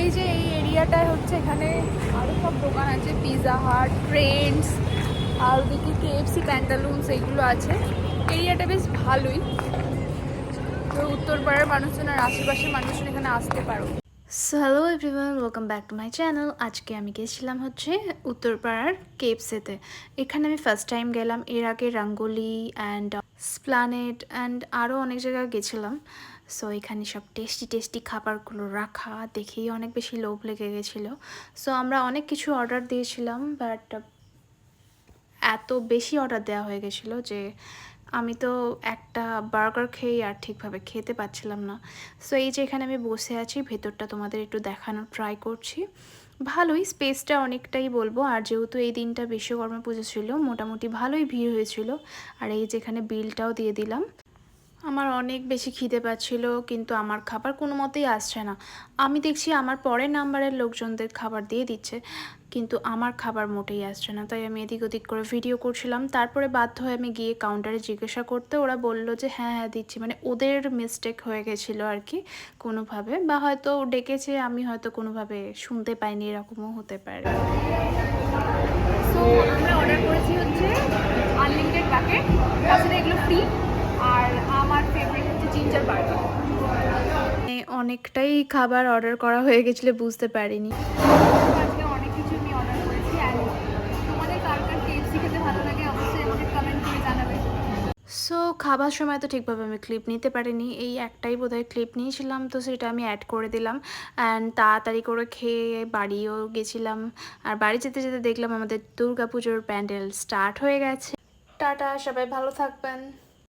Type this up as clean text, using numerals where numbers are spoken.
এই যে এই এরিয়াটায় হচ্ছে এখানে আরও সব দোকান আছে, পিৎজা হাট, ট্রেন্ডস, আর ওদিকে কেএফসি, প্যান্টালুন্স এইগুলো আছে। এরিয়াটা বেশ ভালোই, তো উত্তরপাড়ার মানুষজন আর আশেপাশের মানুষজন এখানে আসতে পারো। So hello everyone, welcome back to my channel. আজকে আমি গেছিলাম হচ্ছে উত্তরপাড়ার কেএফসিতে। এখানে আমি ফার্স্ট টাইম গেলাম। এর আগে রাঙ্গোলি অ্যান্ড স্প্লানেড অ্যান্ড আরও অনেক জায়গায় গেছিলাম। সো এখানে সব টেস্টি টেস্টি খাবারগুলো রাখা দেখেই অনেক বেশি লোভ লেগে গেছিলো। সো আমরা অনেক কিছু অর্ডার দিয়েছিলাম, বাট এত বেশি অর্ডার দেওয়া হয়ে গেছিলো যে আমি তো একটা বার্গার খেয়েই আর ঠিকভাবে খেতে পাচ্ছিলাম না। সো এই যে এখানে আমি বসে আছি, ভেতরটা তোমাদের একটু দেখানোর ট্রাই করছি। ভালোই স্পেসটা অনেকটাই বলবো, আর যেহেতু এই দিনটা বিশ্বকর্মা পুজো ছিল, মোটামুটি ভালোই ভিড় হয়েছিল। আর এই যেখানে বিলটাও দিয়ে দিলাম। আমার অনেক বেশি খিদে পাচ্ছিল, কিন্তু আমার খাবার কোনো মতেই আসছে না। আমি দেখছি আমার পরের নাম্বারের লোকজনদের খাবার দিয়ে দিচ্ছে, কিন্তু আমার খাবার মোটেই আসছে না। তাই আমি এদিক ওদিক করে ভিডিও করছিলাম। তারপরে বাধ্য হয়ে আমি গিয়ে কাউন্টারে জিজ্ঞাসা করতে, ওরা বললো যে হ্যাঁ হ্যাঁ দিচ্ছি। মানে ওদের মিস্টেক হয়ে গেছিলো আর কি কোনোভাবে, বা হয়তো ডেকেছে আমি হয়তো কোনোভাবে শুনতে পাইনি, এরকমও হতে পারে। সো আমরা অর্ডার করেছি হচ্ছে আনলিমিটেড প্যাকেট, তাছাড়া এগুলো ফ্রি। আর আমার ফেভারিট হচ্ছে জিঞ্জার বার্গার। অনেকটাই খাবার অর্ডার করা হয়ে গেছিলো, বুঝতে পারিনি। আজকে অনেক কিছু আমি অর্ডার করেছি। আর তোমাদের কার কার কেএফসি খেতে ভালো লাগে অবশ্যই আমাকে কমেন্ট করে জানাবে। সো খাবার সময় তো ঠিকভাবে আমি ক্লিপ নিতে পারিনি, এই একটাই বোধহয় ক্লিপ নিয়েছিলাম, তো সেটা আমি অ্যাড করে দিলাম। অ্যান্ড তাড়াতাড়ি করে খেয়ে বাড়িও গেছিলাম। আর বাড়ি যেতে যেতে দেখলাম আমাদের দুর্গাপুজোর প্যান্ডেল স্টার্ট হয়ে গেছে। টাটা, সবাই ভালো থাকবেন।